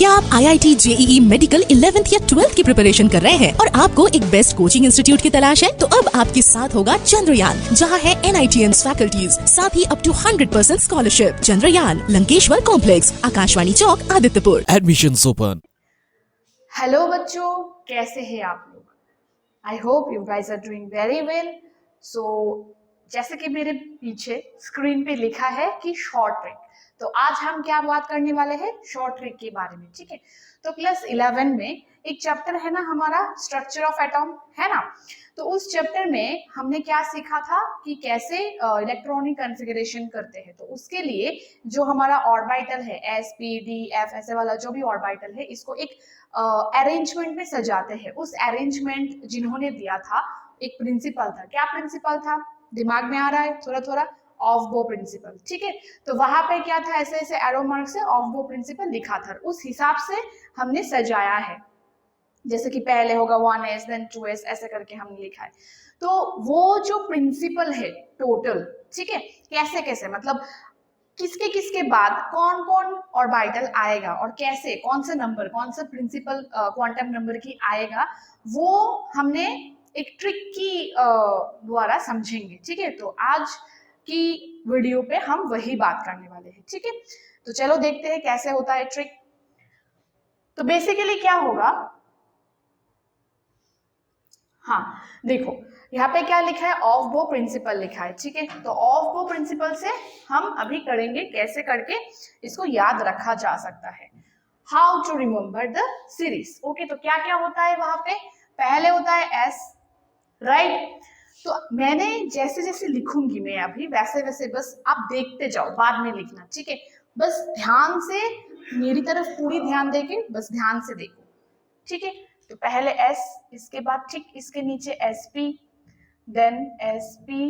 क्या आप IIT JEE medical 11th या 12th की प्रिपरेशन कर रहे हैं और आपको एक बेस्ट कोचिंग इंस्टीट्यूट की तलाश है? तो अब आपके साथ होगा चंद्रयान, जहां है NITN फैकल्टीज, साथ ही up to 100% scholarship. Chandrayaan, Lankeshwar complex, Akashvani chowk, Adityapur. Admissions open. Hello बच्चों, कैसे हैं आप लोग? I hope you guys are doing very well. So जैसे कि मेरे पीछे स्क्रीन पे लिखा है कि शॉर्ट ट्रिक, तो आज हम क्या बात करने वाले हैं? शॉर्ट ट्रिक के बारे में, ठीक है। तो क्लास 11 में एक चैप्टर है ना हमारा, स्ट्रक्चर ऑफ एटॉम, है ना। तो उस चैप्टर में हमने क्या सीखा था कि कैसे इलेक्ट्रॉनिक कॉन्फ़िगरेशन करते हैं। तो उसके लिए जो हमारा ऑर्बिटल है S P D F, ऐसे वाला जो भी ऑर्बिटल है, इसको एक अरेंजमेंट में सजाते हैं। उस अरेंजमेंट जिन्होंने दिया था, एक प्रिंसिपल था। क्या प्रिंसिपल था? दिमाग में आ रहा है थोड़ा थोड़ा? ऑफ बो प्रिंसिपल, ठीक है। तो वहां पे क्या था, ऐसे ऐसे एरो मार्क से ऑफ बो प्रिंसिपल लिखा था, उस हिसाब से हमने सजाया है। जैसे कि पहले होगा 1s देन 2s, ऐसे करके हमने लिखा है। तो वो जो प्रिंसिपल है टोटल, ठीक है, कैसे कैसे मतलब किसके किसके बाद कौन कौन ऑर्बिटल आएगा और कैसे, कौन सा नंबर, कौन सा प्रिंसिपल क्वांटम नंबर की आएगा, वो हमने एक ट्रिक की द्वारा समझेंगे, ठीक है। तो आज की वीडियो पे हम वही बात करने वाले हैं, ठीक है। तो चलो देखते हैं कैसे होता है ट्रिक। तो बेसिकली क्या होगा, हाँ देखो यहाँ पे क्या लिखा है, ऑफ बो प्रिंसिपल लिखा है, ठीक है। तो ऑफ बो प्रिंसिपल से हम अभी करेंगे कैसे करके इसको याद रखा जा सकता है। How to remember the series. Okay, तो क्या क्या होता है वहां पे? पहले होता है एस, राइट। तो मैंने जैसे जैसे लिखूंगी मैं अभी, वैसे वैसे बस आप देखते जाओ, बाद में लिखना, ठीक है। बस ध्यान से मेरी तरफ पूरी ध्यान देके बस ध्यान से देखो, ठीक है। तो पहले एस, इसके बाद ठीक इसके नीचे S P, then S P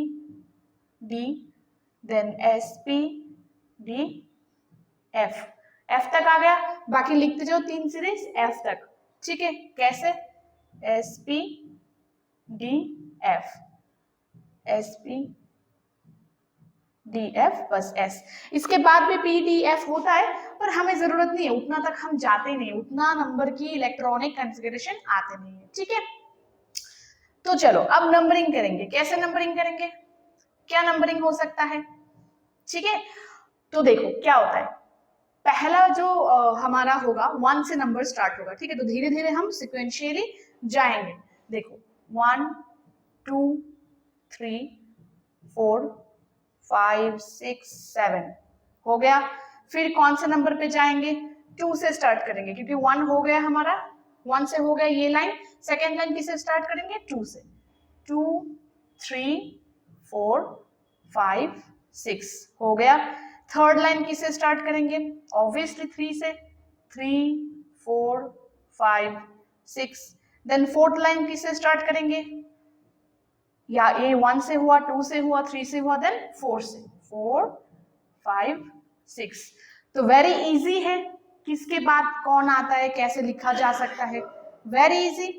D, then S P D F, F तक आ गया। बाकी लिखते जाओ तीन सीरीज एफ तक, ठीक है। कैसे? S P D F, S P D F, बस एस। इसके बाद भी पी डी एफ होता है, पर हमें जरूरत नहीं है, उतना तक हम जाते नहीं, उतना नंबर की इलेक्ट्रॉनिक कॉन्फ़िगरेशन आते नहीं है, ठीक है। तो चलो अब नंबरिंग करेंगे। कैसे नंबरिंग करेंगे? क्या नंबरिंग हो सकता है, ठीक है। तो देखो क्या होता है, पहला जो हमारा होगा 1 से नंबर स्टार्ट होगा, ठीक है। तो धीरे धीरे हम सिक्वेंशियली जाएंगे। देखो 1 2 3 4 5 6 7 हो गया। फिर कौन से नंबर पे जाएंगे? 2 से स्टार्ट करेंगे, क्योंकि 1 हो गया हमारा, 1 से हो गया ये लाइन। सेकेंड लाइन किससे स्टार्ट करेंगे? 2 से। 2 3 4 5 6 हो गया। थर्ड लाइन किससे स्टार्ट करेंगे? ऑब्वियसली 3 से। 3 4 5 6। देन फोर्थ लाइन किससे स्टार्ट करेंगे? या ये 1 से हुआ, 2 से हुआ, 3 से हुआ, देन 4 से। 4 5 6। तो वेरी इजी है, किसके बाद कौन आता है, कैसे लिखा जा सकता है, वेरी इजी,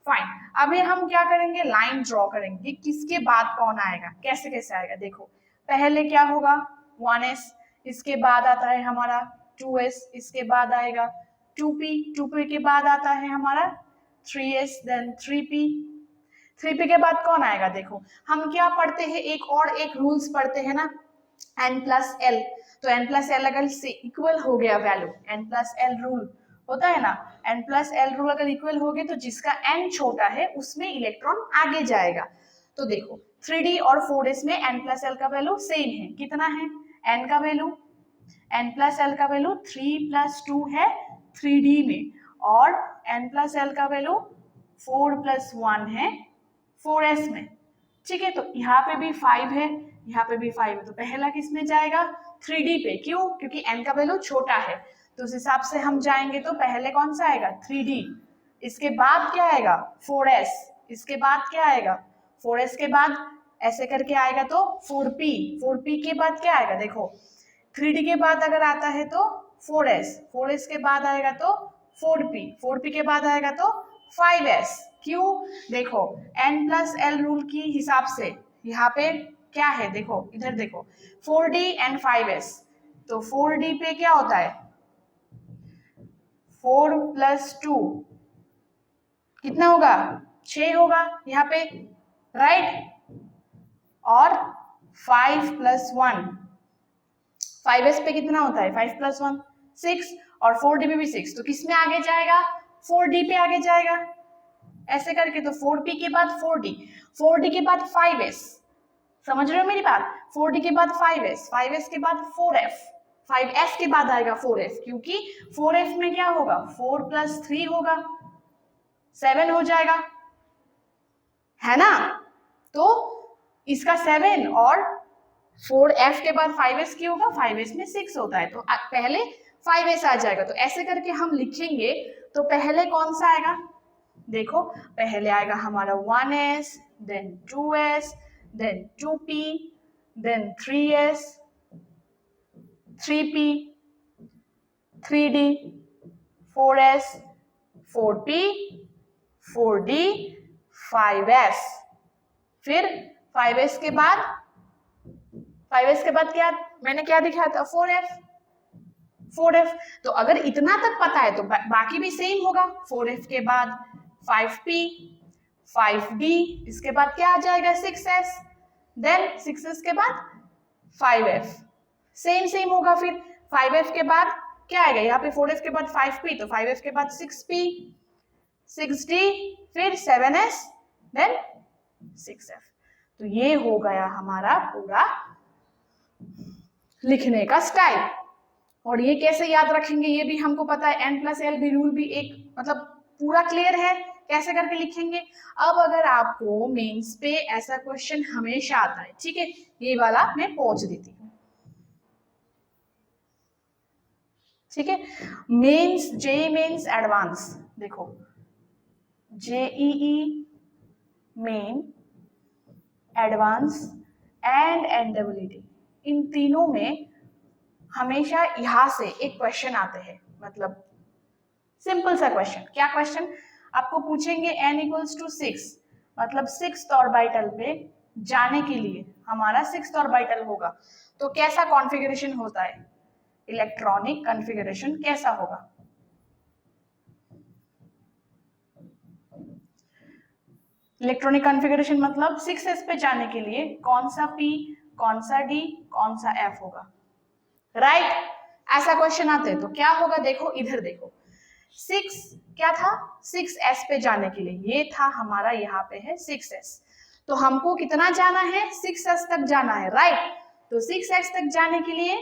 फाइन। अभी हम क्या करेंगे, लाइन ड्रॉ करेंगे, किसके बाद कौन आएगा, कैसे कैसे आएगा। देखो पहले क्या होगा, 1s, इसके बाद आता है हमारा 2s, इसके बाद आएगा 2p, 2p के बाद आता है हमारा 3s, देन 3p, 3p के बाद कौन आएगा? देखो हम क्या पढ़ते हैं, एक रूल्स पढ़ते हैं ना, n+l। तो n+l अगर से इक्वल हो गया वैल्यू, n+l रूल होता है ना, n+l रूल अगर इक्वल हो गए तो जिसका n छोटा है उसमें इलेक्ट्रॉन आगे जाएगा। तो देखो 3d और 4s में n+l का वैल्यू सेम है, कितना है? n का वैल्यू, n+l का वैल्यू 3 + 2 है 3d में, और n+l का वैल्यू 4 + 1 है 4s में, ठीक है। तो यहाँ पे भी 5 है, यहाँ पे भी 5 है, तो पहला किस में जाएगा? 3d पे। क्यों? क्योंकि n का वैल्यू छोटा है, तो उस हिसाब से हम जाएंगे। तो पहले कौन सा आएगा? 3d। इसके बाद क्या आएगा? 4s। इसके बाद क्या आएगा? 4s के बाद ऐसे करके आएगा तो 4p। 4p के बाद क्या आएगा? देखो 3d के बाद अगर आता है तो 4s, 4s के बाद आएगा तो 4p, 4p के बाद आएगा तो 5s। क्यों? देखो n+l रूल की हिसाब से यहाँ पे क्या है, देखो इधर देखो 4d एंड 5s। तो 4d पे क्या होता है? 4 + 2 कितना होगा, 6 होगा यहाँ पे, राइट। और 5 + 1, 5s पे कितना होता है, 5 + 1 6, और 4d पे भी 6, तो किस में आगे जाएगा, 4d पे आगे जाएगा, ऐसे करके। तो 4p के बाद 4d, 4d के बाद 5s, समझ रहे हो मेरी बात, 4d के बाद 5s, 5s के बाद 4f, 5f के बाद आएगा 4f, क्योंकि 4f में क्या होगा, 4 + 3 होगा, 7 हो जाएगा, है ना। तो इसका 7 और 4f के बाद 5s की होगा, 5s में 6 होता है, तो पहले 5s आ जाएगा। तो ऐसे करके हम लिखेंगे, तो पहले कौन सा आएगा, देखो पहले आएगा हमारा 1s, then 2s, then 2p, then 3s, 3p, 3d, 4s, 4p, 4d, 5s, फिर 5s के बाद, 5s के बाद क्या, मैंने क्या दिखाया था, 4f, 4f। तो अगर इतना तक पता है तो बाकी भी सेम होगा, 4f के बाद 5p, 5d, इसके बाद क्या आ जाएगा, 6s, देन 6s के बाद 5f, सेम सेम होगा। फिर 5f के बाद क्या आएगा, यहाँ पे 4f के बाद 5p, तो 5f के बाद 6p, 6d, फिर 7s, देन 6f। तो ये हो गया हमारा पूरा लिखने का स्टाइल। और ये कैसे याद रखेंगे ये भी हमको पता है, n+l रूल भी एक मतलब पूरा क्लियर है कैसे करके लिखेंगे। अब अगर आपको मेंस पे ऐसा क्वेश्चन हमेशा आता है, ठीक है, ये वाला मैं पहुंच देती हूँ, ठीक है। मेंस, जेईई मेंस एडवांस, देखो जेईई मेन, एडवांस एंड एनडब्ल्यूटी, इन तीनों में हमेशा यहां से एक क्वेश्चन आते हैं, मतलब सिंपल सा क्वेश्चन। क्या क्वेश्चन आपको पूछेंगे, n = 6, मतलब 6th ऑर्बिटल पे जाने के लिए हमारा 6th ऑर्बिटल होगा, तो कैसा कॉन्फ़िगरेशन होता है, इलेक्ट्रॉनिक कॉन्फ़िगरेशन कैसा होगा। इलेक्ट्रॉनिक कॉन्फ़िगरेशन मतलब 6s पे जाने के लिए कौन सा p, कौन सा d, कौन सा f होगा, राइट। ऐसा क्वेश्चन आते हैं तो क्या होगा, देखो इधर देखो, 6 क्या था, 6s पे जाने के लिए, ये था हमारा, यहाँ पे है 6s, तो हमको कितना जाना है, 6s तक जाना है, राइट। तो 6s तक जाने के लिए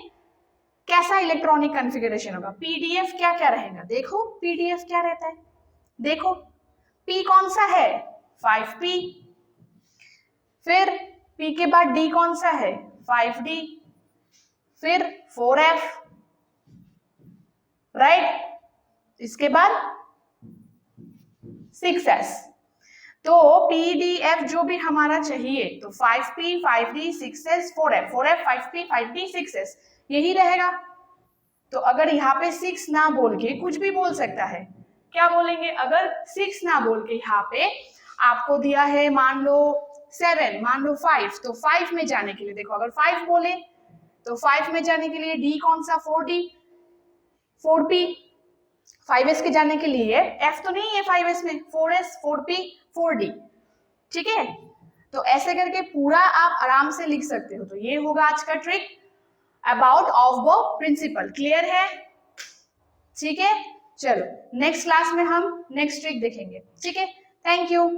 कैसा इलेक्ट्रॉनिक कॉन्फ़िगरेशन होगा, pdf क्या क्या रहेगा, देखो pdf क्या रहता है, देखो p कौन सा है, 5p, फिर p के बाद d कौन सा है, 5d, फिर 4f, राइट, इसके बाद 6s। तो pdf जो भी हमारा चाहिए, तो 5p, 5d, 6s, 4f, 4f, 5p, 5d, 6s, यही रहेगा। तो अगर यहाँ पे 6 ना बोल के कुछ भी बोल सकता है, क्या बोलेंगे, अगर 6 ना बोल के यहाँ पे आपको दिया है मान लो 7, मान लो 5, तो 5 में जाने के लिए देखो, अगर 5 बोले तो 5 में जाने के लिए d कौन सा, 4d, 4p, 5s के जाने के लिए f तो नहीं है 5s में, 4s, 4p, 4d, ठीक है। तो ऐसे करके पूरा आप आराम से लिख सकते हो। तो ये होगा आज का ट्रिक अबाउट ऑफ-बो प्रिंसिपल, क्लियर है, ठीक है। चलो नेक्स्ट क्लास में हम नेक्स्ट ट्रिक देखेंगे, ठीक है। Thank you.